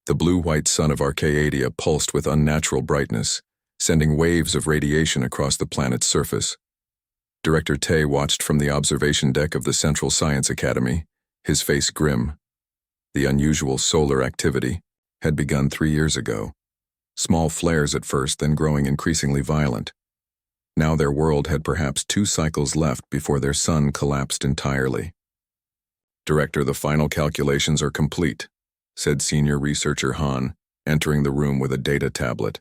The blue-white sun of Archaeadia pulsed with unnatural brightness, sending waves of radiation across the planet's surface. Director Tay watched from the observation deck of the Central Science Academy, his face grim. The unusual solar activity had begun 3 years ago. Small flares at first, then growing increasingly violent. Now their world had perhaps 2 cycles left before their sun collapsed entirely. "Director, the final calculations are complete," said senior researcher Han, entering the room with a data tablet.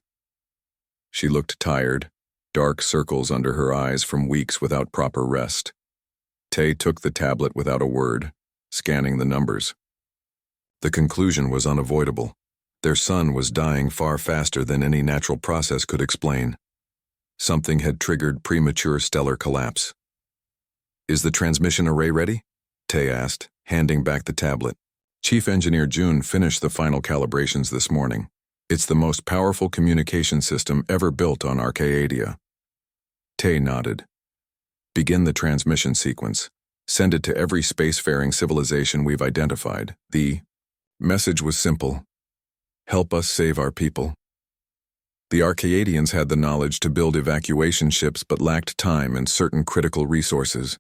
She looked tired, dark circles under her eyes from weeks without proper rest. Tay took the tablet without a word, scanning the numbers. The conclusion was unavoidable. Their sun was dying far faster than any natural process could explain. Something had triggered premature stellar collapse. "Is the transmission array ready?" Tay asked, handing back the tablet. Chief Engineer June finished the final calibrations this morning. It's the most powerful communication system ever built on Archaeadia. Tay nodded. "Begin the transmission sequence. Send it to every spacefaring civilization we've identified." The message was simple. "Help us save our people." The Archaeadians had the knowledge to build evacuation ships but lacked time and certain critical resources.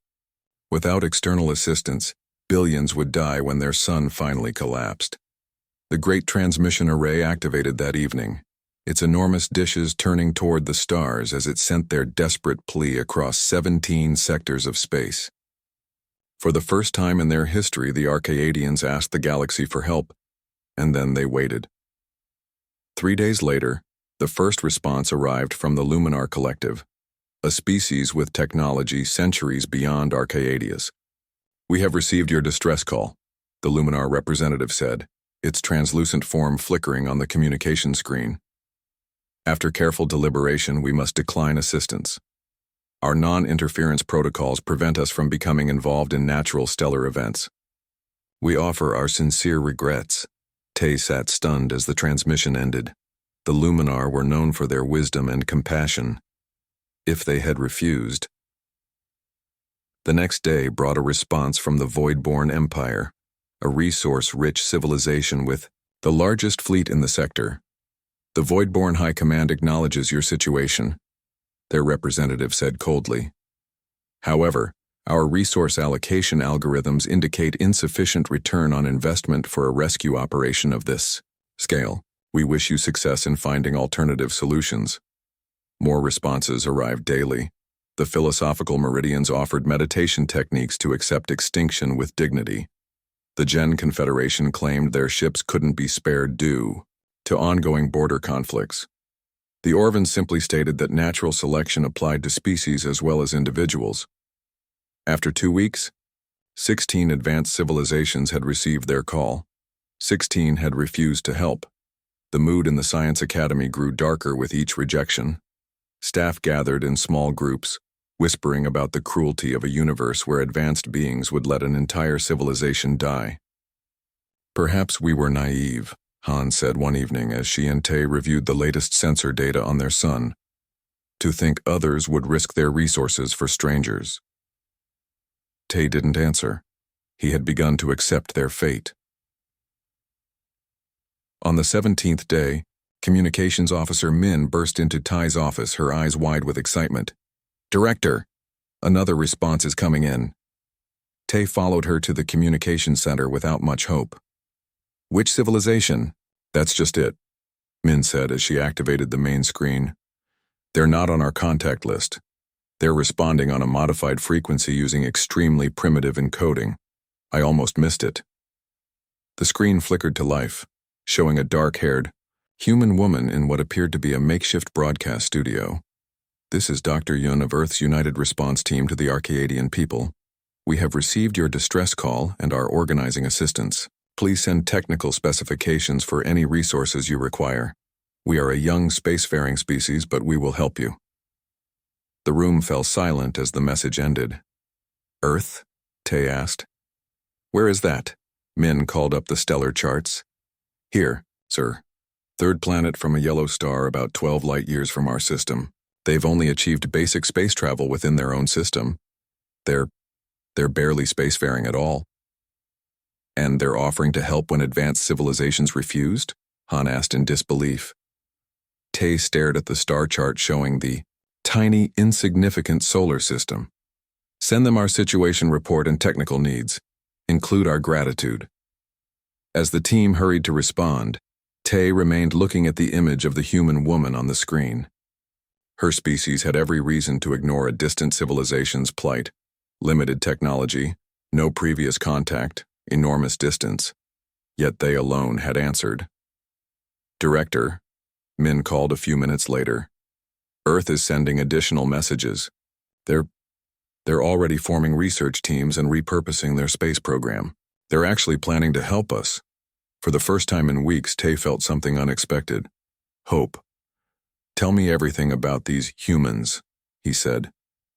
Without external assistance, billions would die when their sun finally collapsed. The Great Transmission Array activated that evening, its enormous dishes turning toward the stars as it sent their desperate plea across 17 sectors of space. For the first time in their history, the Archaeadians asked the galaxy for help, and then they waited. 3 days later, the first response arrived from the Luminar Collective, a species with technology centuries beyond Archaeadia's. "We have received your distress call," the Luminar representative said, its translucent form flickering on the communication screen. "After careful deliberation, we must decline assistance. Our non-interference protocols prevent us from becoming involved in natural stellar events. We offer our sincere regrets." Tay sat stunned as the transmission ended. The Luminar were known for their wisdom and compassion. If they had refused. The next day brought a response from the Voidborn Empire, a resource-rich civilization with the largest fleet in the sector. "The Voidborn High Command acknowledges your situation," their representative said coldly. "However, our resource allocation algorithms indicate insufficient return on investment for a rescue operation of this scale. We wish you success in finding alternative solutions." More responses arrived daily. The philosophical meridians offered meditation techniques to accept extinction with dignity. The Gen Confederation claimed their ships couldn't be spared due to ongoing border conflicts. The Orvans simply stated that natural selection applied to species as well as individuals. After 2 weeks, 16 advanced civilizations had received their call. 16 had refused to help. The mood in the Science Academy grew darker with each rejection. Staff gathered in small groups, whispering about the cruelty of a universe where advanced beings would let an entire civilization die. "Perhaps we were naive," Han said one evening as she and Tay reviewed the latest sensor data on their sun, "to think others would risk their resources for strangers." Tay didn't answer. He had begun to accept their fate. On the 17th day, Communications Officer Min burst into Tai's office, her eyes wide with excitement. "Director, another response is coming in." Tay followed her to the communications center without much hope. "Which civilization?" "That's just it," Min said as she activated the main screen. "They're not on our contact list. They're responding on a modified frequency using extremely primitive encoding. I almost missed it." The screen flickered to life, showing a dark-haired, human woman in what appeared to be a makeshift broadcast studio. "This is Dr. Yun of Earth's United Response Team to the Archaeadian people. We have received your distress call and are organizing assistance. Please send technical specifications for any resources you require. We are a young spacefaring species, but we will help you." The room fell silent as the message ended. "Earth?" Tay asked. "Where is that?" Min called up the stellar charts. "Here, sir. Third planet from a yellow star about 12 light-years from our system. They've only achieved basic space travel within their own system. They're barely spacefaring at all. And they're offering to help when advanced civilizations refused?" Han asked in disbelief. Tay stared at the star chart showing the tiny, insignificant solar system. Send them our situation report and technical needs. Include our gratitude. As the team hurried to respond, Tay remained looking at the image of the human woman on the screen. Her species had every reason to ignore a distant civilization's plight. Limited technology, no previous contact, enormous distance. Yet they alone had answered. Director, Min called a few minutes later. Earth is sending additional messages. They're already forming research teams and repurposing their space program. They're actually planning to help us. For the first time in weeks, Tay felt something unexpected. Hope. Tell me everything about these humans, he said.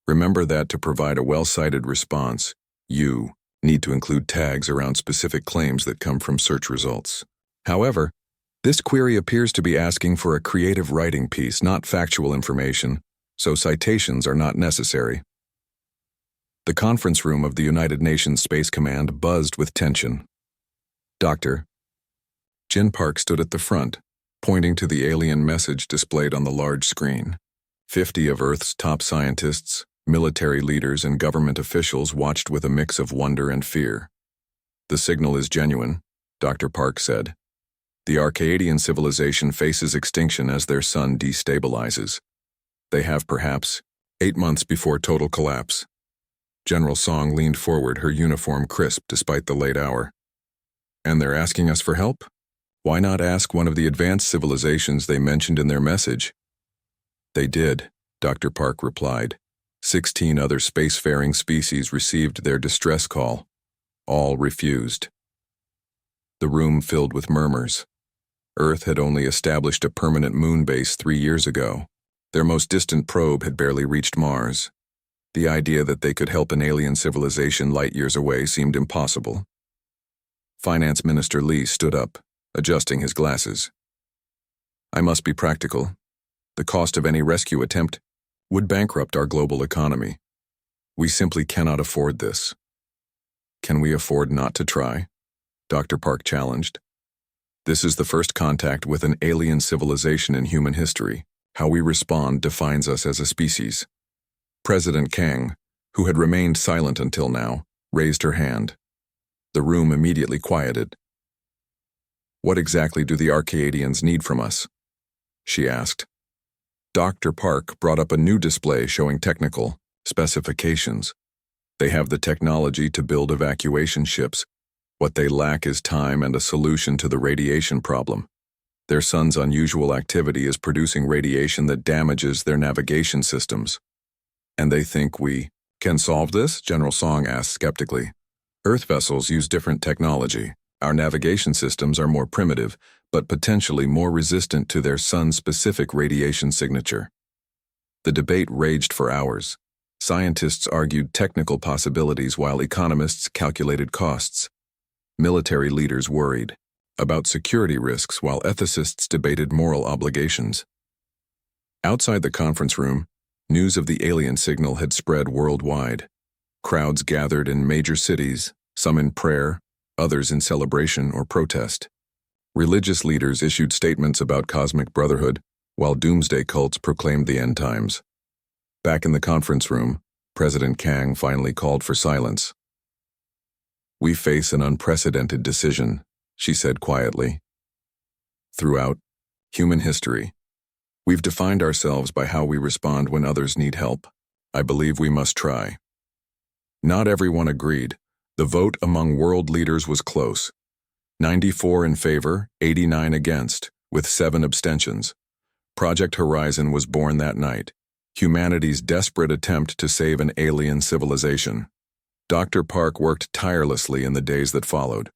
Remember that to provide a well-cited response, you need to include tags around specific claims that come from search results. However, this query appears to be asking for a creative writing piece, not factual information, so citations are not necessary. The conference room of the United Nations Space Command buzzed with tension. Doctor. Jin Park stood at the front, pointing to the alien message displayed on the large screen. 50 of Earth's top scientists, military leaders, and government officials watched with a mix of wonder and fear. The signal is genuine, Dr. Park said. The Arcadian civilization faces extinction as their sun destabilizes. They have perhaps 8 months before total collapse. General Song leaned forward, her uniform crisp despite the late hour. And they're asking us for help? Why not ask one of the advanced civilizations they mentioned in their message? They did, Dr. Park replied. 16 other spacefaring species received their distress call. All refused. The room filled with murmurs. Earth had only established a permanent moon base 3 years ago. Their most distant probe had barely reached Mars. The idea that they could help an alien civilization light years away seemed impossible. Finance Minister Lee stood up, adjusting his glasses. I must be practical. The cost of any rescue attempt would bankrupt our global economy. We simply cannot afford this. Can we afford not to try? Dr. Park challenged. This is the first contact with an alien civilization in human history. How we respond defines us as a species. President Kang, who had remained silent until now, raised her hand. The room immediately quieted. What exactly do the Arcadians need from us? She asked. Dr. Park brought up a new display showing technical specifications. They have the technology to build evacuation ships. What they lack is time and a solution to the radiation problem. Their sun's unusual activity is producing radiation that damages their navigation systems. And they think we can solve this? General Song asked skeptically. Earth vessels use different technology. Our navigation systems are more primitive, but potentially more resistant to their sun-specific radiation signature. The debate raged for hours. Scientists argued technical possibilities while economists calculated costs. Military leaders worried about security risks while ethicists debated moral obligations. Outside the conference room, news of the alien signal had spread worldwide. Crowds gathered in major cities, some in prayer, others in celebration or protest. Religious leaders issued statements about cosmic brotherhood, while doomsday cults proclaimed the end times. Back in the conference room, President Kang finally called for silence. We face an unprecedented decision, she said quietly. Throughout human history, we've defined ourselves by how we respond when others need help. I believe we must try. Not everyone agreed. The vote among world leaders was close. 94 in favor, 89 against, with 7 abstentions. Project Horizon was born that night, humanity's desperate attempt to save an alien civilization. Dr. Park worked tirelessly in the days that followed.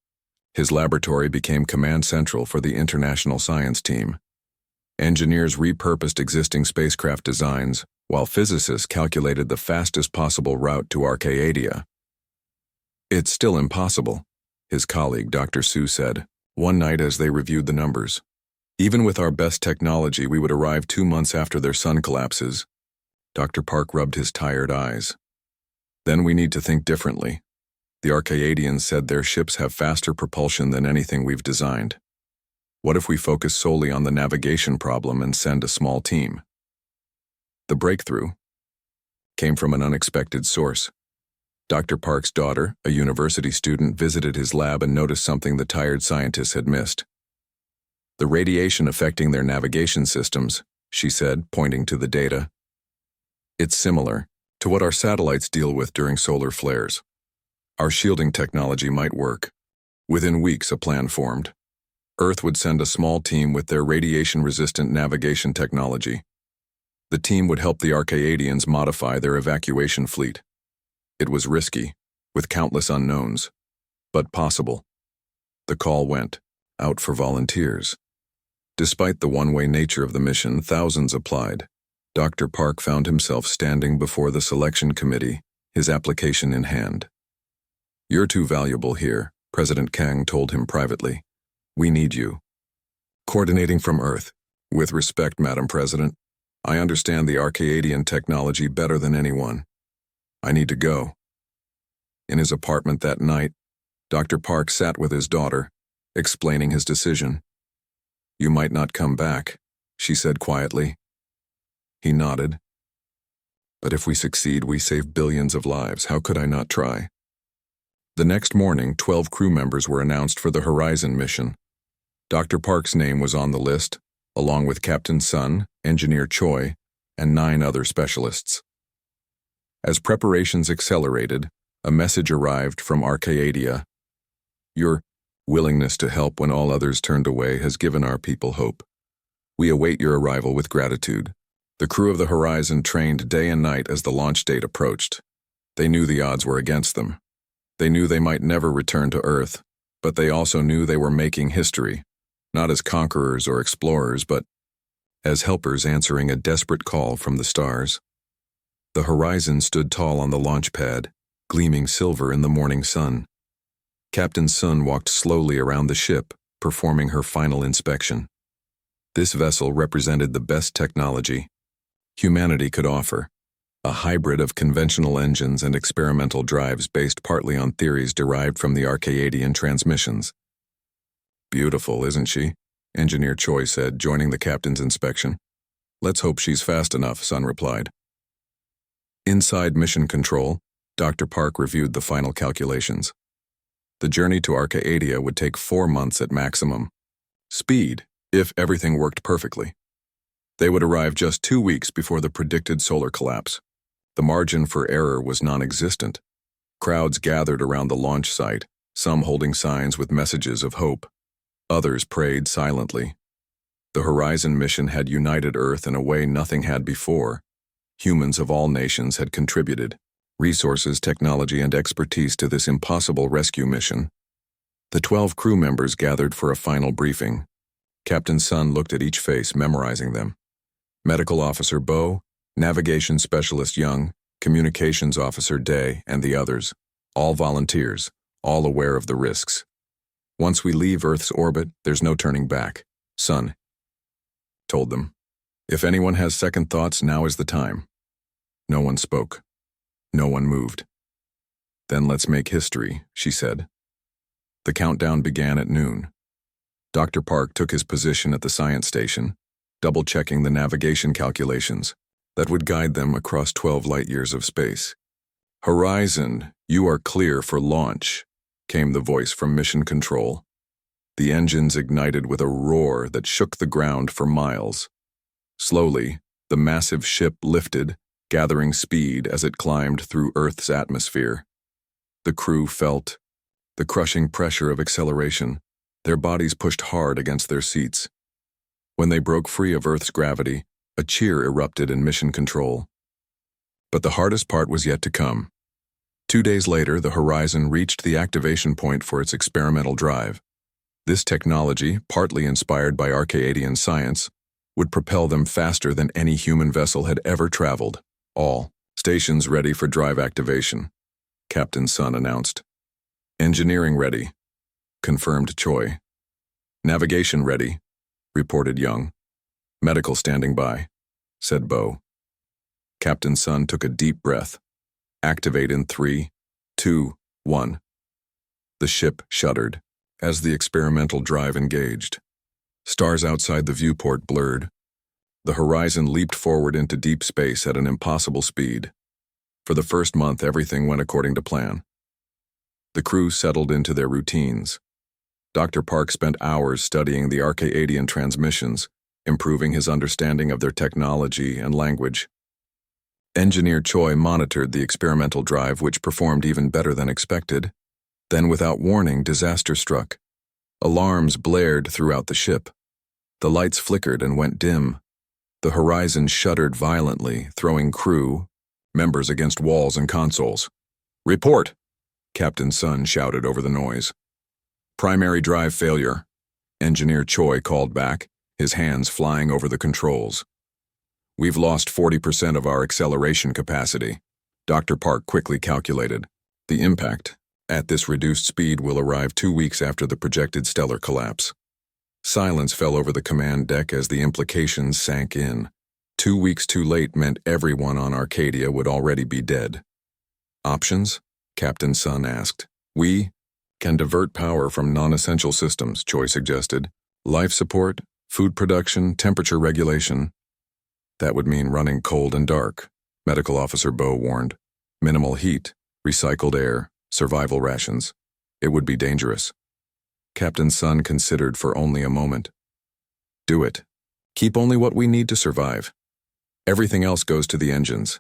His laboratory became command central for the international science team. Engineers repurposed existing spacecraft designs, while physicists calculated the fastest possible route to Arcadia. It's still impossible, his colleague Dr. Su said, one night as they reviewed the numbers. Even with our best technology, we would arrive 2 months after their sun collapses. Dr. Park rubbed his tired eyes. Then we need to think differently. The Arcadians said their ships have faster propulsion than anything we've designed. What if we focus solely on the navigation problem and send a small team? The breakthrough came from an unexpected source. Dr. Park's daughter, a university student, visited his lab and noticed something the tired scientists had missed. The radiation affecting their navigation systems, she said, pointing to the data. It's similar to what our satellites deal with during solar flares. Our shielding technology might work. Within weeks, a plan formed. Earth would send a small team with their radiation-resistant navigation technology. The team would help the Archaeadians modify their evacuation fleet. It was risky, with countless unknowns, but possible. The call went out for volunteers. Despite the one-way nature of the mission, thousands applied. Dr. Park found himself standing before the selection committee, his application in hand. "You're too valuable here," President Kang told him privately. "We need you." Coordinating from Earth. "With respect, Madam President, I understand the Archaeadian technology better than anyone. I need to go." In his apartment that night, Dr. Park sat with his daughter, explaining his decision. "You might not come back," she said quietly. He nodded. "But if we succeed, we save billions of lives. How could I not try?" The next morning, 12 crew members were announced for the Horizon mission. Dr. Park's name was on the list, along with Captain Sun, Engineer Choi, and 9 other specialists. As preparations accelerated, a message arrived from Archaeadia. "Your willingness to help when all others turned away has given our people hope. We await your arrival with gratitude." The crew of the Horizon trained day and night as the launch date approached. They knew the odds were against them. They knew they might never return to Earth, but they also knew they were making history, not as conquerors or explorers, but as helpers answering a desperate call from the stars. The Horizon stood tall on the launch pad, gleaming silver in the morning sun. Captain Sun walked slowly around the ship, performing her final inspection. This vessel represented the best technology humanity could offer, a hybrid of conventional engines and experimental drives based partly on theories derived from the Archaeadian transmissions. "Beautiful, isn't she?" Engineer Choi said, joining the captain's inspection. "Let's hope she's fast enough," Sun replied. Inside Mission Control, Dr. Park reviewed the final calculations. The journey to Archaeadia would take 4 months at maximum speed, if everything worked perfectly. They would arrive just 2 weeks before the predicted solar collapse. The margin for error was non-existent. Crowds gathered around the launch site, some holding signs with messages of hope. Others prayed silently. The Horizon mission had united Earth in a way nothing had before. Humans of all nations had contributed resources, technology, and expertise to this impossible rescue mission. The 12 crew members gathered for a final briefing. Captain Sun looked at each face, memorizing them. Medical Officer Bo, Navigation Specialist Young, Communications Officer Day, and the others, all volunteers, all aware of the risks. "Once we leave Earth's orbit, there's no turning back," Sun told them. "If anyone has second thoughts, now is the time." No one spoke. No one moved. "Then let's make history," she said. The countdown began at noon. Dr. Park took his position at the science station, double-checking the navigation calculations that would guide them across 12 light-years of space. "Horizon, you are clear for launch," came the voice from Mission Control. The engines ignited with a roar that shook the ground for miles. Slowly, the massive ship lifted, gathering speed as it climbed through Earth's atmosphere. The crew felt the crushing pressure of acceleration, their bodies pushed hard against their seats. When they broke free of Earth's gravity, a cheer erupted in Mission Control. But the hardest part was yet to come. 2 days later, the Horizon reached the activation point for its experimental drive. This technology, partly inspired by Archaeadian science, would propel them faster than any human vessel had ever traveled. "All stations ready for drive activation," Captain Sun announced. "Engineering ready," confirmed Choi. "Navigation ready," reported Young. "Medical standing by," said Bo. Captain Sun took a deep breath. "Activate in 3, 2, 1. The ship shuddered as the experimental drive engaged. Stars outside the viewport blurred. The horizon leaped forward into deep space at an impossible speed. For the first month, everything went according to plan. The crew settled into their routines. Dr. Park spent hours studying the Archaeadian transmissions, improving his understanding of their technology and language. Engineer Choi monitored the experimental drive, which performed even better than expected. Then, without warning, disaster struck. Alarms blared throughout the ship. The lights flickered and went dim. The horizon shuddered violently, throwing crew members against walls and consoles. "Report!" Captain Sun shouted over the noise. "Primary drive failure," Engineer Choi called back, his hands flying over the controls. "We've lost 40% of our acceleration capacity," Dr. Park quickly calculated. The impact at this reduced speed will arrive 2 weeks after the projected stellar collapse. Silence fell over the command deck as the implications sank in. 2 weeks too late meant everyone on Arcadia would already be dead. "Options?" Captain Sun asked. "We can divert power from non-essential systems," Choi suggested. "Life support, food production, temperature regulation." "That would mean running cold and dark," Medical Officer Bo warned. "Minimal heat, recycled air, survival rations. It would be dangerous." Captain Sun considered for only a moment. "Do it. Keep only what we need to survive. Everything else goes to the engines."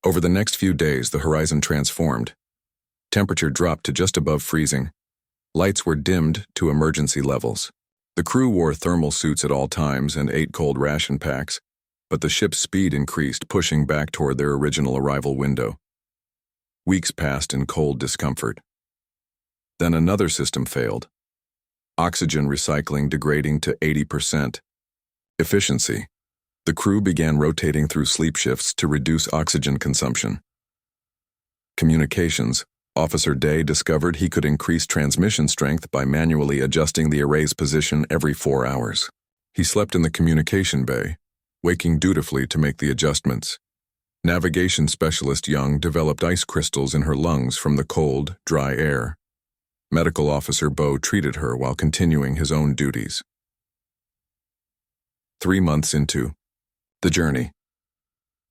Over the next few days, the horizon transformed. Temperature dropped to just above freezing. Lights were dimmed to emergency levels. The crew wore thermal suits at all times and ate cold ration packs, but the ship's speed increased, pushing back toward their original arrival window. Weeks passed in cold discomfort. Then another system failed. Oxygen recycling degrading to 80%. Efficiency. The crew began rotating through sleep shifts to reduce oxygen consumption. Communications. Officer Day discovered he could increase transmission strength by manually adjusting the array's position every 4 hours. He slept in the communication bay, waking dutifully to make the adjustments. Navigation specialist Young developed ice crystals in her lungs from the cold, dry air. Medical Officer Bo treated her while continuing his own duties. 3 months into the journey,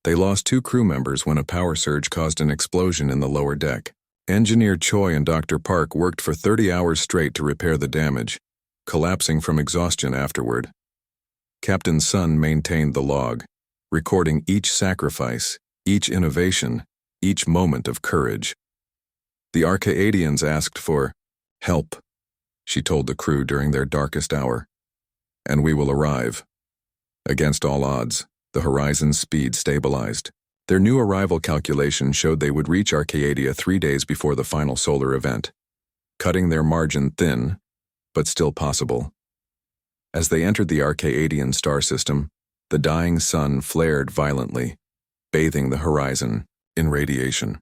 they lost 2 crew members when a power surge caused an explosion in the lower deck. Engineer Choi and Dr. Park worked for 30 hours straight to repair the damage, collapsing from exhaustion afterward. Captain Sun maintained the log, recording each sacrifice, each innovation, each moment of courage. The Archaeadians asked for help, she told the crew during their darkest hour. "And we will arrive." Against all odds, the horizon's speed stabilized. Their new arrival calculation showed they would reach Archaeadia 3 days before the final solar event, cutting their margin thin, but still possible. As they entered the Archaeadian star system, the dying sun flared violently, bathing the horizon in radiation.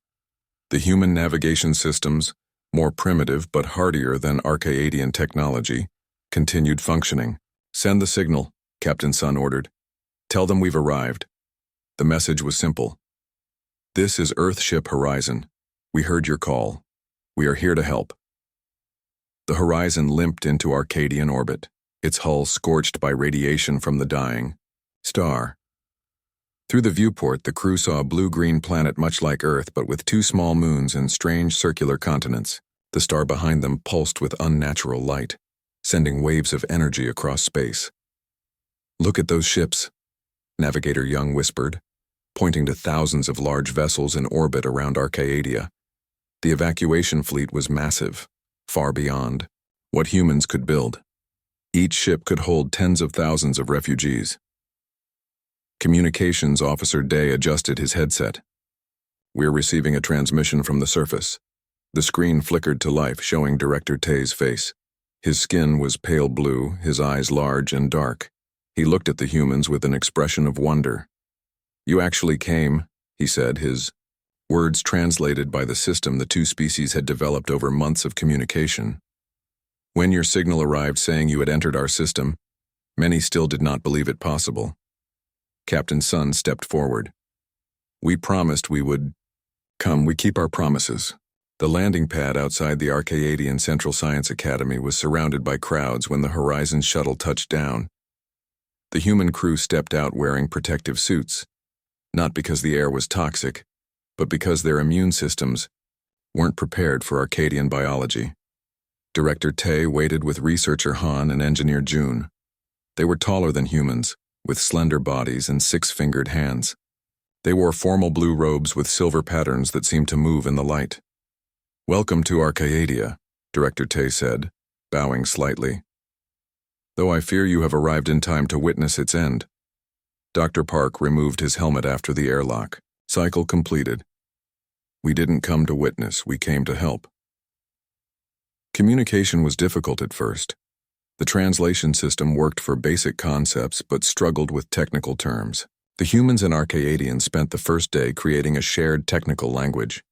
The human navigation systems, more primitive but hardier than Archaeadian technology, continued functioning. "Send the signal," Captain Sun ordered. "Tell them we've arrived." The message was simple. "This is Earthship Horizon. We heard your call. We are here to help." The horizon limped into Arcadian orbit, its hull scorched by radiation from the dying star. Through the viewport, the crew saw a blue-green planet much like Earth, but with 2 small moons and strange circular continents. The star behind them pulsed with unnatural light, sending waves of energy across space. "Look at those ships," Navigator Young whispered, pointing to thousands of large vessels in orbit around Archaeadia. The evacuation fleet was massive, far beyond what humans could build. Each ship could hold tens of thousands of refugees. Communications Officer Day adjusted his headset. "We're receiving a transmission from the surface." The screen flickered to life, showing Director Tay's face. His skin was pale blue, his eyes large and dark. He looked at the humans with an expression of wonder. "You actually came," he said, his words translated by the system the 2 species had developed over months of communication. "When your signal arrived saying you had entered our system, many still did not believe it possible." Captain Sun stepped forward. "We promised we would come. We keep our promises." The landing pad outside the Arcadian Central Science Academy was surrounded by crowds when the Horizon shuttle touched down. The human crew stepped out wearing protective suits, not because the air was toxic, but because their immune systems weren't prepared for Arcadian biology. Director Tay waited with researcher Han and engineer June. They were taller than humans, with slender bodies and six-fingered hands. They wore formal blue robes with silver patterns that seemed to move in the light. "Welcome to Arcadia," Director Tay said, bowing slightly. "Though I fear you have arrived in time to witness its end." Dr. Park removed his helmet after the airlock. Cycle completed. "We didn't come to witness, we came to help." Communication was difficult at first. The translation system worked for basic concepts but struggled with technical terms. The humans and Arcadians spent the first day creating a shared technical language.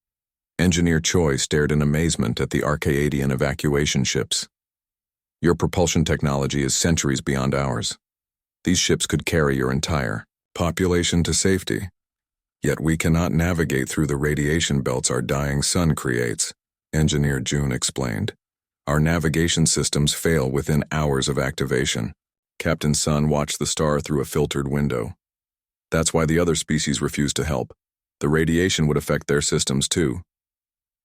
Engineer Choi stared in amazement at the Arcadian evacuation ships. "Your propulsion technology is centuries beyond ours. These ships could carry your entire population to safety. Yet we cannot navigate through the radiation belts our dying sun creates," Engineer June explained. "Our navigation systems fail within hours of activation." Captain Sun watched the star through a filtered window. "That's why the other species refuse to help. The radiation would affect their systems too."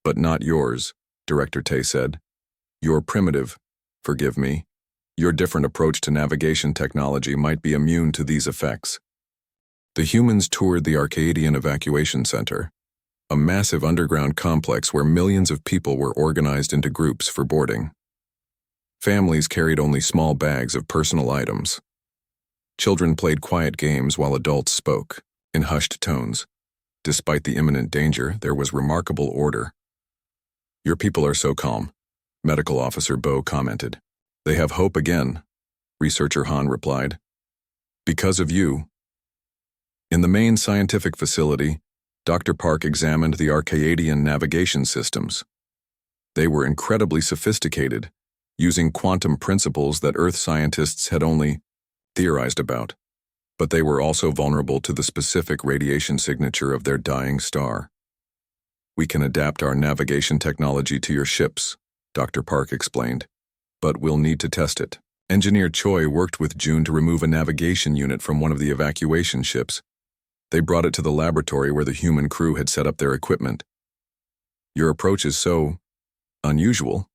"But not yours," Director Tay said. "You're primitive. Forgive me. Your different approach to navigation technology might be immune to these effects." The humans toured the Arcadian Evacuation Center, a massive underground complex where millions of people were organized into groups for boarding. Families carried only small bags of personal items. Children played quiet games while adults spoke, in hushed tones. Despite the imminent danger, there was remarkable order. "Your people are so calm," Medical Officer Bo commented. "They have hope again," Researcher Han replied. "Because of you." In the main scientific facility, Dr. Park examined the Arcadian navigation systems. They were incredibly sophisticated, using quantum principles that Earth scientists had only theorized about, but they were also vulnerable to the specific radiation signature of their dying star. "We can adapt our navigation technology to your ships," Dr. Park explained, "but we'll need to test it." Engineer Choi worked with June to remove a navigation unit from one of the evacuation ships. They brought it to the laboratory where the human crew had set up their equipment. "Your approach is so unusual,"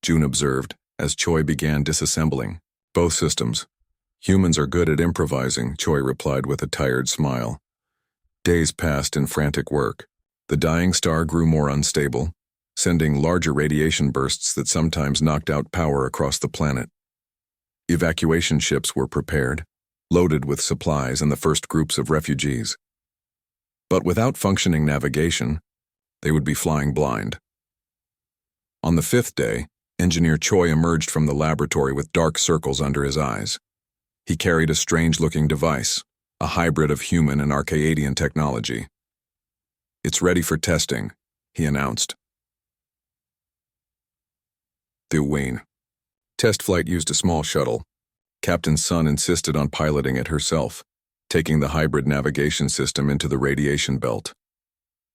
June observed as Choi began disassembling both systems. "Humans are good at improvising," Choi replied with a tired smile. Days passed in frantic work. The dying star grew more unstable, sending larger radiation bursts that sometimes knocked out power across the planet. Evacuation ships were prepared, loaded with supplies and the first groups of refugees. But without functioning navigation, they would be flying blind. On the fifth day, Engineer Choi emerged from the laboratory with dark circles under his eyes. He carried a strange-looking device, a hybrid of human and Arcadian technology. "It's ready for testing," he announced. The Wayne. Test flight used a small shuttle. Captain Sun insisted on piloting it herself, taking the hybrid navigation system into the radiation belt.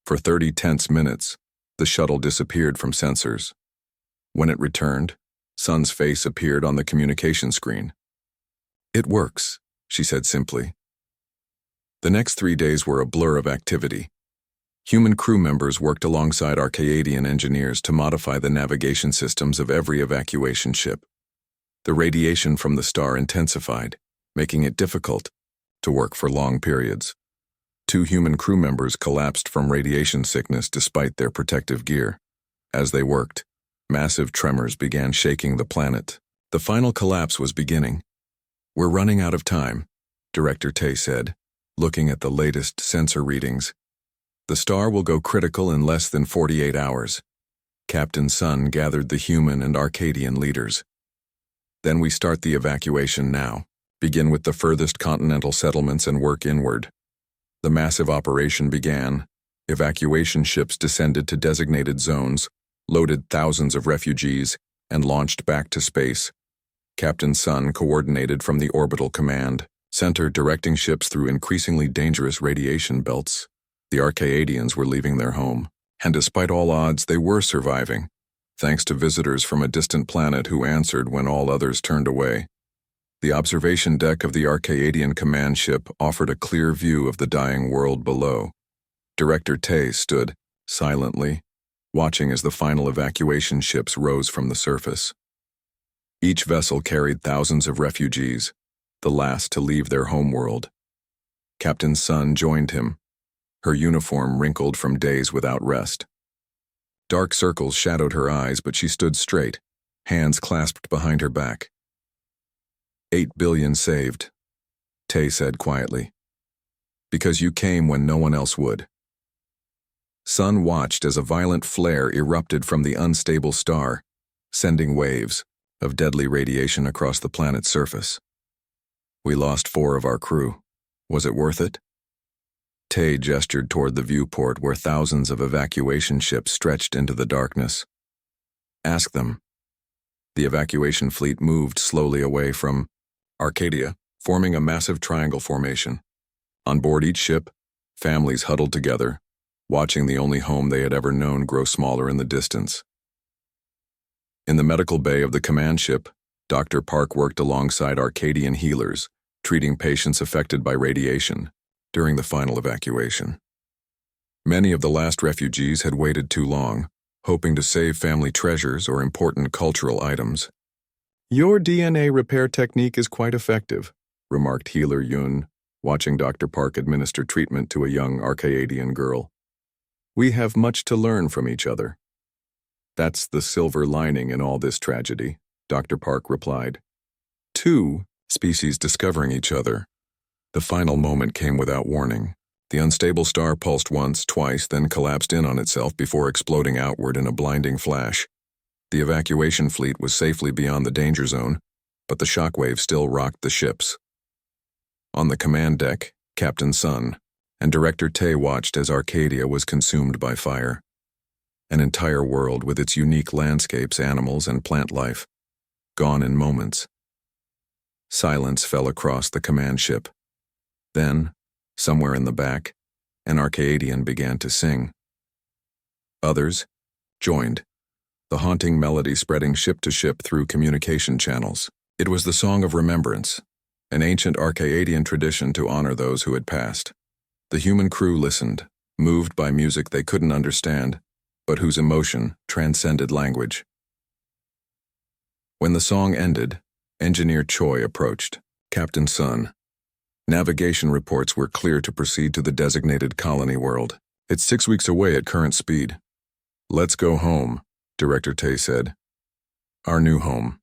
For 30 tense minutes, the shuttle disappeared from sensors. When it returned, Sun's face appeared on the communication screen. "It works," she said simply. The next 3 days were a blur of activity. Human crew members worked alongside Arcadian engineers to modify the navigation systems of every evacuation ship. The radiation from the star intensified, making it difficult to work for long periods. 2 human crew members collapsed from radiation sickness despite their protective gear. As they worked, massive tremors began shaking the planet. The final collapse was beginning. "We're running out of time," Director Tay said, looking at the latest sensor readings. "The star will go critical in less than 48 hours. Captain Sun gathered the human and Arcadian leaders. "Then we start the evacuation now. Begin with the furthest continental settlements and work inward." The massive operation began. Evacuation ships descended to designated zones, loaded thousands of refugees, and launched back to space. Captain Sun coordinated from the orbital command center, directing ships through increasingly dangerous radiation belts. The Arcadians were leaving their home, And despite all odds, they were surviving, thanks to visitors from a distant planet who answered when all others turned away. The observation deck of the Arcadian command ship offered a clear view of the dying world below. Director Tay stood, silently, watching as the final evacuation ships rose from the surface. Each vessel carried thousands of refugees, the last to leave their homeworld. Captain Sun joined him, her uniform wrinkled from days without rest. Dark circles shadowed her eyes, but she stood straight, hands clasped behind her back. 8 billion saved, Tay said quietly. Because you came when no one else would. Sun watched as a violent flare erupted from the unstable star, sending waves of deadly radiation across the planet's surface. We lost 4 of our crew. Was it worth it? Tay gestured toward the viewport where thousands of evacuation ships stretched into the darkness. Ask them. The evacuation fleet moved slowly away from Arcadia, forming a massive triangle formation. On board each ship, families huddled together, watching the only home they had ever known grow smaller in the distance. In the medical bay of the command ship, Dr. Park worked alongside Arcadian healers, treating patients affected by radiation during the final evacuation. Many of the last refugees had waited too long, hoping to save family treasures or important cultural items. Your DNA repair technique is quite effective, remarked healer Yun, watching Dr. Park administer treatment to a young Arcadian girl. We have much to learn from each other. That's the silver lining in all this tragedy, Dr. Park replied. 2 species discovering each other. The final moment came without warning. The unstable star pulsed once, twice, then collapsed in on itself before exploding outward in a blinding flash. The evacuation fleet was safely beyond the danger zone, but the shockwave still rocked the ships. On the command deck, Captain Sun and Director Tay watched as Arcadia was consumed by fire. An entire world with its unique landscapes, animals, and plant life, gone in moments. Silence fell across the command ship. Then, somewhere in the back, an Arcadian began to sing. Others joined, the haunting melody spreading ship to ship through communication channels. It was the song of remembrance, an ancient Arcadian tradition to honor those who had passed. The human crew listened, moved by music they couldn't understand, but whose emotion transcended language. When the song ended, Engineer Choi approached. Captain Sun. Navigation reports were clear to proceed to the designated colony world. It's 6 weeks away at current speed. Let's go home, Director Tay said. Our new home.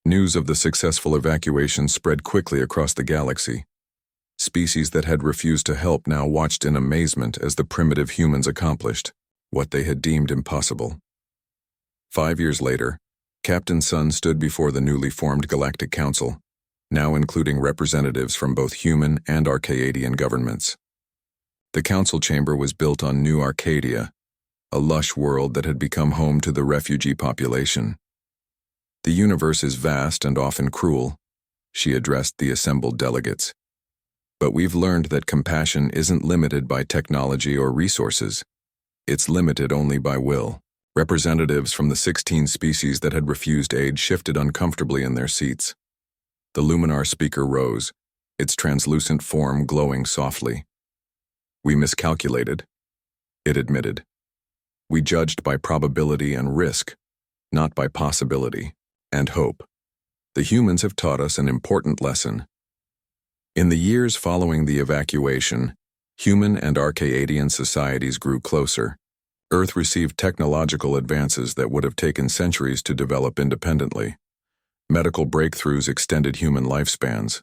News of the successful evacuation spread quickly across the galaxy. Species that had refused to help now watched in amazement as the primitive humans accomplished what they had deemed impossible. 5 years later, Captain Sun stood before the newly formed Galactic Council, now including representatives from both human and Arcadian governments. The council chamber was built on New Arcadia, a lush world that had become home to the refugee population. The universe is vast and often cruel, she addressed the assembled delegates. But we've learned that compassion isn't limited by technology or resources. It's limited only by will. Representatives from the 16 species that had refused aid shifted uncomfortably in their seats. The Luminar speaker rose, its translucent form glowing softly. We miscalculated, it admitted. We judged by probability and risk, not by possibility and hope. The humans have taught us an important lesson. In the years following the evacuation, human and Arcadian societies grew closer. Earth received technological advances that would have taken centuries to develop independently. Medical breakthroughs extended human lifespans.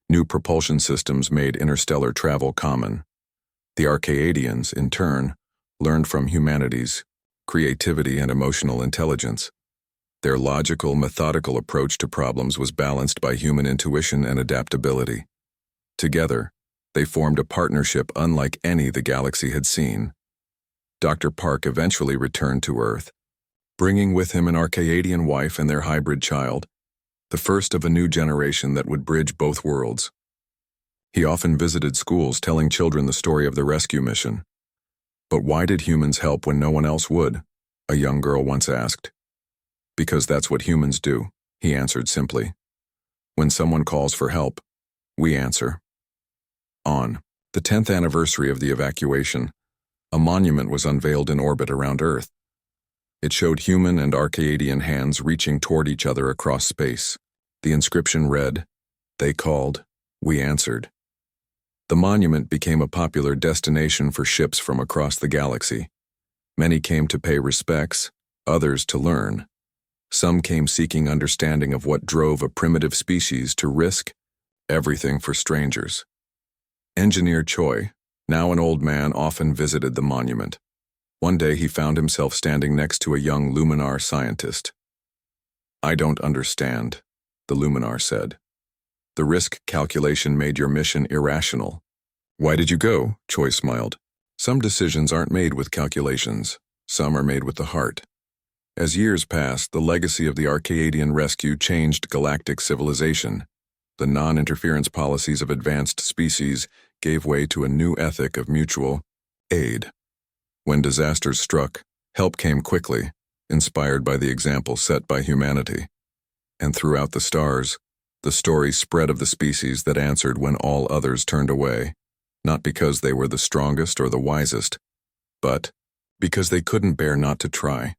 New propulsion systems made interstellar travel common. The Arcadians, in turn, learned from humanity's creativity and emotional intelligence. Their logical, methodical approach to problems was balanced by human intuition and adaptability. Together, they formed a partnership unlike any the galaxy had seen. Dr. Park eventually returned to Earth, bringing with him an Arcadian wife and their hybrid child, the first of a new generation that would bridge both worlds. He often visited schools telling children the story of the rescue mission. But why did humans help when no one else would? A young girl once asked. Because that's what humans do, he answered simply. When someone calls for help, we answer. On the 10th anniversary of the evacuation, a monument was unveiled in orbit around Earth. It showed human and Arcadian hands reaching toward each other across space. The inscription read, "They called, we answered." The monument became a popular destination for ships from across the galaxy. Many came to pay respects, others to learn. Some came seeking understanding of what drove a primitive species to risk everything for strangers. Engineer Choi, now an old man, often visited the monument. One day he found himself standing next to a young Luminar scientist. "I don't understand," the Luminar said. "The risk calculation made your mission irrational." "Why did you go?" Choi smiled. "Some decisions aren't made with calculations. Some are made with the heart." As years passed, the legacy of the Arcadian rescue changed galactic civilization. The non-interference policies of advanced species gave way to a new ethic of mutual aid. When disasters struck, help came quickly, inspired by the example set by humanity. And throughout the stars, the story spread of the species that answered when all others turned away, not because they were the strongest or the wisest, but because they couldn't bear not to try.